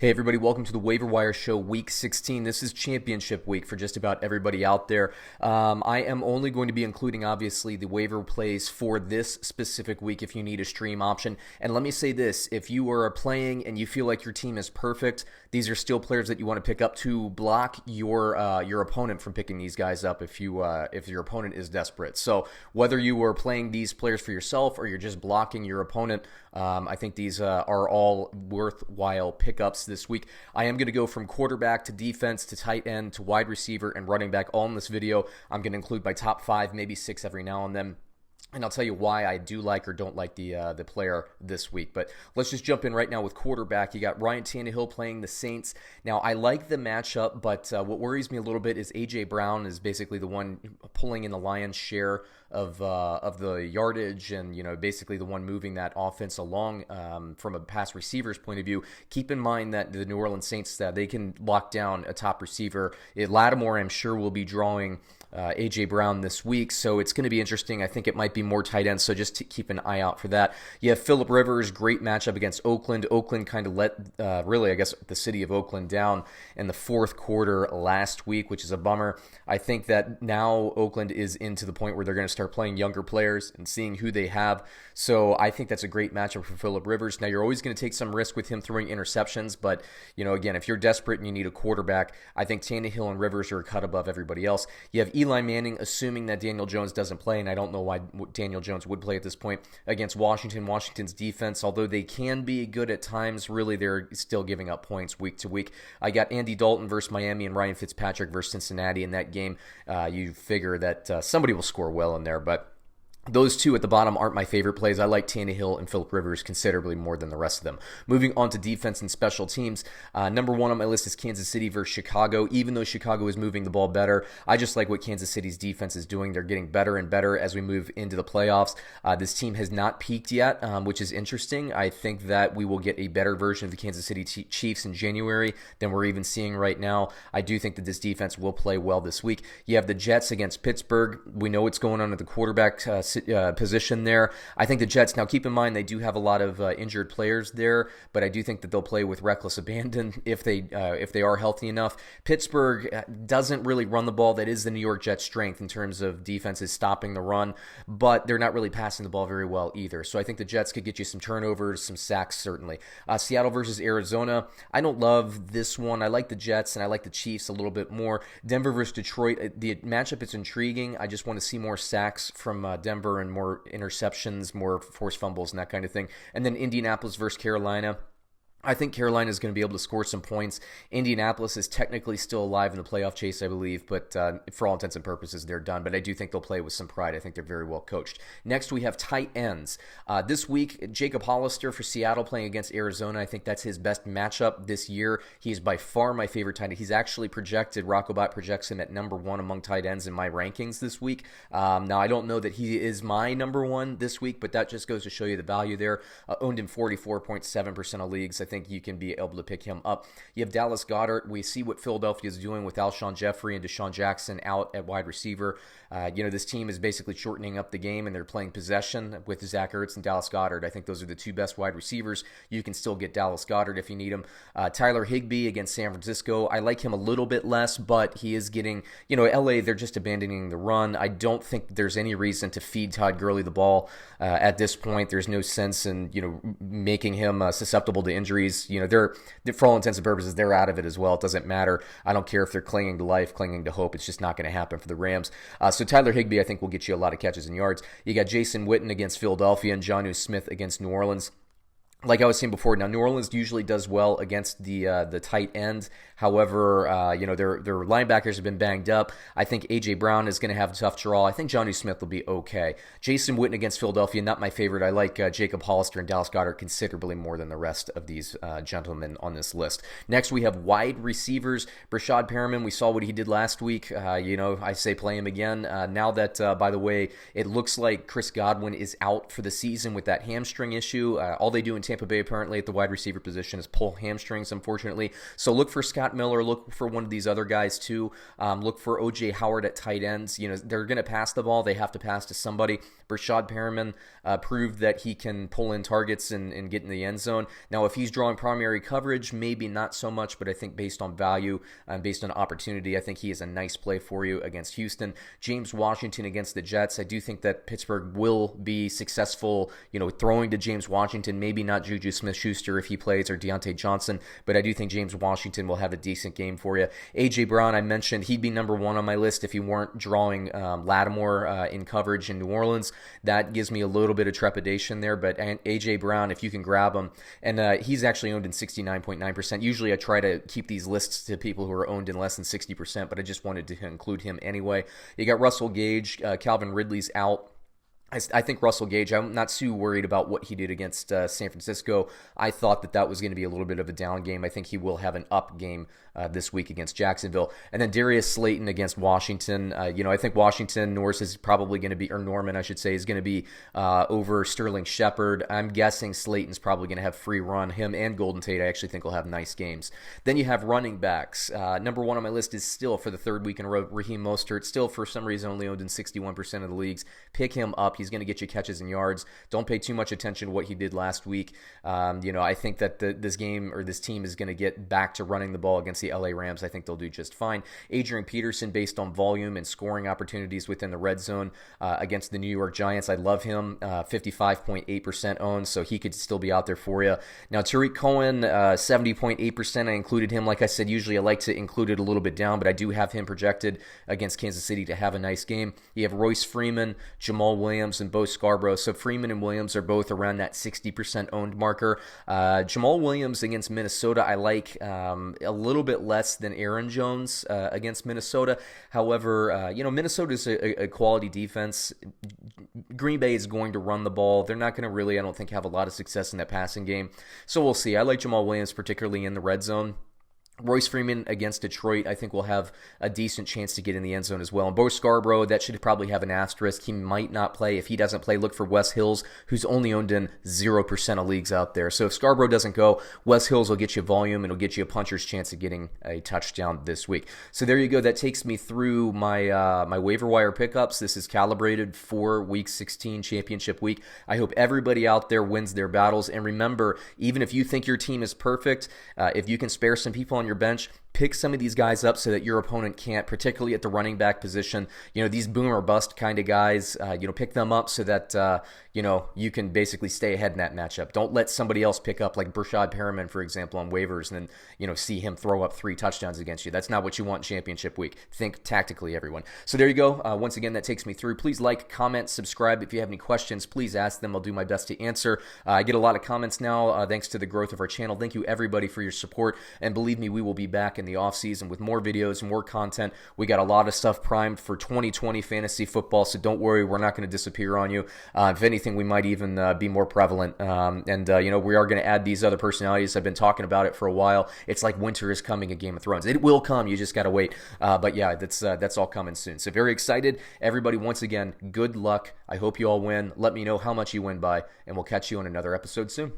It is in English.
Hey everybody, welcome to the Waiver Wire Show Week 16. This is championship week for just about everybody out there. I am only going to be including, obviously, the waiver plays for this specific week if you need a stream option. And let me say this, if you are playing and you feel like your team is perfect, these are still players that you want to pick up to block your opponent from picking these guys up if your opponent is desperate. So whether you are playing these players for yourself or you're just blocking your opponent, I think these are all worthwhile pickups this week. I am going to go from quarterback to defense to tight end to wide receiver and running back all in this video. I'm going to include my top 5, maybe 6 every now and then. And I'll tell you why I do like or don't like the player this week. But let's just jump in right now with quarterback. You got Ryan Tannehill playing the Saints. Now, I like the matchup, but what worries me a little bit is A.J. Brown is basically the one pulling in the lion's share of the yardage and, basically the one moving that offense along from a pass receiver's point of view. Keep in mind that the New Orleans Saints, they can lock down a top receiver. Lattimore, I'm sure, will be drawing A.J. Brown this week, so it's going to be interesting. I think it might be more tight ends, so just to keep an eye out for that. You have Phillip Rivers, great matchup against Oakland. Oakland kind of let, really, I guess, the city of Oakland down in the fourth quarter last week, which is a bummer. I think that now Oakland is into the point where they're going to start playing younger players and seeing who they have, so I think that's a great matchup for Phillip Rivers. Now, you're always going to take some risk with him throwing interceptions, but, again, if you're desperate and you need a quarterback, I think Tannehill and Rivers are a cut above everybody else. You have Eli Manning, assuming that Daniel Jones doesn't play, and I don't know why Daniel Jones would play at this point, against Washington. Washington's defense, although they can be good at times, really they're still giving up points week to week. I got Andy Dalton versus Miami and Ryan Fitzpatrick versus Cincinnati in that game. You figure that somebody will score well in there, but those two at the bottom aren't my favorite plays. I like Tannehill and Phillip Rivers considerably more than the rest of them. Moving on to defense and special teams, number 1 on my list is Kansas City versus Chicago. Even though Chicago is moving the ball better, I just like what Kansas City's defense is doing. They're getting better and better as we move into the playoffs. This team has not peaked yet, which is interesting. I think that we will get a better version of the Kansas City Chiefs in January than we're even seeing right now. I do think that this defense will play well this week. You have the Jets against Pittsburgh. We know what's going on at the quarterback position there. I think the Jets, now keep in mind they do have a lot of injured players there, but I do think that they'll play with reckless abandon if they are healthy enough. Pittsburgh doesn't really run the ball. That is the New York Jets' strength in terms of defenses stopping the run, but they're not really passing the ball very well either. So I think the Jets could get you some turnovers, some sacks certainly. Seattle versus Arizona. I don't love this one. I like the Jets and I like the Chiefs a little bit more. Denver versus Detroit. The matchup is intriguing. I just want to see more sacks from Denver and more interceptions, more forced fumbles, and that kind of thing. And then Indianapolis versus Carolina. I think Carolina is going to be able to score some points. Indianapolis is technically still alive in the playoff chase, I believe, but for all intents and purposes, they're done. But I do think they'll play with some pride. I think they're very well coached. Next, we have tight ends. This week, Jacob Hollister for Seattle playing against Arizona. I think that's his best matchup this year. He's by far my favorite tight end. He's actually projected, Rockobot projects him at number 1 among tight ends in my rankings this week. Now, I don't know that he is my number 1 this week, but that just goes to show you the value there. Owned in 44.7% of leagues. I think you can be able to pick him up. You have Dallas Goedert. We see what Philadelphia is doing with Alshon Jeffrey and Deshaun Jackson out at wide receiver. This team is basically shortening up the game, and they're playing possession with Zach Ertz and Dallas Goedert. I think those are the 2 best wide receivers. You can still get Dallas Goedert if you need him. Tyler Higbee against San Francisco. I like him a little bit less, but he is getting, LA, they're just abandoning the run. I don't think there's any reason to feed Todd Gurley the ball at this point. There's no sense in, making him susceptible to injuries. They're for all intents and purposes, they're out of it as well. It doesn't matter. I don't care if they're clinging to life, clinging to hope. It's just not going to happen for the Rams. So Tyler Higbee, I think, will get you a lot of catches and yards. You got Jason Witten against Philadelphia and Jonnu Smith against New Orleans. Like I was saying before, now New Orleans usually does well against the tight end. However, their linebackers have been banged up. I think A.J. Brown is going to have a tough draw. I think Jonnu Smith will be okay. Jason Witten against Philadelphia, not my favorite. I like Jacob Hollister and Dallas Goedert considerably more than the rest of these gentlemen on this list. Next, we have wide receivers. Brashad Perriman, we saw what he did last week. I say play him again. Now that, by the way, it looks like Chris Godwin is out for the season with that hamstring issue. All they do in Tampa Tampa Bay apparently at the wide receiver position is pull hamstrings, unfortunately. So look for Scott Miller. Look for one of these other guys too. Look for O.J. Howard at tight ends. They're going to pass the ball. They have to pass to somebody. Brashad Perriman proved that he can pull in targets and get in the end zone. Now, if he's drawing primary coverage, maybe not so much, but I think based on value and based on opportunity, I think he is a nice play for you against Houston. James Washington against the Jets. I do think that Pittsburgh will be successful, throwing to James Washington, maybe not Juju Smith-Schuster if he plays or Deontay Johnson, but I do think James Washington will have a decent game for you. A.J. Brown, I mentioned, he'd be number one on my list if you weren't drawing Lattimore in coverage in New Orleans. That gives me a little bit of trepidation there, but A.J. Brown, if you can grab him, and he's actually owned in 69.9%. Usually I try to keep these lists to people who are owned in less than 60%, but I just wanted to include him anyway. You got Russell Gage. Calvin Ridley's out. I think Russell Gage, I'm not too worried about what he did against San Francisco. I thought that was going to be a little bit of a down game. I think he will have an up game this week against Jacksonville. And then Darius Slayton against Washington. I think Washington, Norris is probably going to be, or Norman, I should say, is going to be over Sterling Shepard. I'm guessing Slayton's probably going to have free run. Him and Golden Tate, I actually think, will have nice games. Then you have running backs. Number one on my list is still, for the third week in a row, Raheem Mostert. Still, for some reason, only owned in 61% of the leagues. Pick him up. He's going to get you catches and yards. Don't pay too much attention to what he did last week. I think that this game or this team is going to get back to running the ball against the LA Rams. I think they'll do just fine. Adrian Peterson, based on volume and scoring opportunities within the red zone against the New York Giants, I love him. 55.8% owned, so he could still be out there for you. Now, Tariq Cohen, 70.8%. I included him. Like I said, usually I like to include it a little bit down, but I do have him projected against Kansas City to have a nice game. You have Royce Freeman, Jamal Williams, and Bo Scarborough. So Freeman and Williams are both around that 60% owned marker. Jamal Williams against Minnesota, I like a little bit less than Aaron Jones against Minnesota. However, Minnesota is a quality defense. Green Bay is going to run the ball. They're not going to really, I don't think, have a lot of success in that passing game. So we'll see. I like Jamal Williams, particularly in the red zone. Royce Freeman against Detroit, I think, will have a decent chance to get in the end zone as well. And Bo Scarborough, that should probably have an asterisk. He might not play. If he doesn't play, look for Wes Hills, who's only owned in 0% of leagues out there. So if Scarborough doesn't go, Wes Hills will get you volume and it'll get you a puncher's chance of getting a touchdown this week. So there you go. That takes me through my waiver wire pickups. This is calibrated for Week 16 championship week. I hope everybody out there wins their battles. And remember, even if you think your team is perfect, if you can spare some people on your bench, pick some of these guys up so that your opponent can't, particularly at the running back position. These boom or bust kind of guys, pick them up so that, you can basically stay ahead in that matchup. Don't let somebody else pick up, like Brashad Perriman, for example, on waivers, and then, see him throw up 3 touchdowns against you. That's not what you want in championship week. Think tactically, everyone. So there you go. Once again, that takes me through. Please like, comment, subscribe. If you have any questions, please ask them. I'll do my best to answer. I get a lot of comments now, thanks to the growth of our channel. Thank you, everybody, for your support. And believe me, we will be back in the offseason with more videos, more content. We got a lot of stuff primed for 2020 fantasy football, so don't worry, we're not going to disappear on you. If anything, we might even be more prevalent. We are going to add these other personalities. I've been talking about it for a while. It's like winter is coming in Game of Thrones. It will come. You just got to wait. But yeah, that's all coming soon. So very excited. Everybody, once again, good luck. I hope you all win. Let me know how much you win by, and we'll catch you on another episode soon.